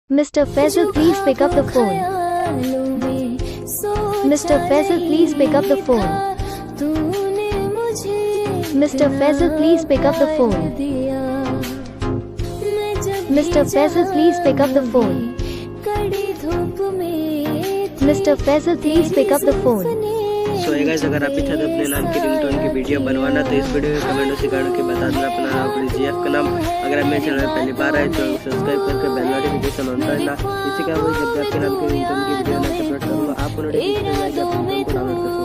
Mr. Faisal, please pick up the phone. Mr. Faisal, please pick up the phone. Mr. Faisal, please pick up the phone. Mr. Faisal, please pick up the phone. Mr. Faisal, please pick up the phone. So guys, अगर आप भी चाहते अपने नाम की ringtone की video बनवाना तो इस वीडियो के कमेंट से काट के बता देना अपना नाम, अपने जीएफ का नाम। अगर आप मेरे चैनल में पहली बार आए तो सब्सक्राइब करके बेल नोटिफिकेशन ऑन करना। इससे क्या होगा, जब भी आपके नाम की रिंगटोन की वीडियो मैं अपलोड करूँगा आपको नोटिफिकेशन मिलेगा।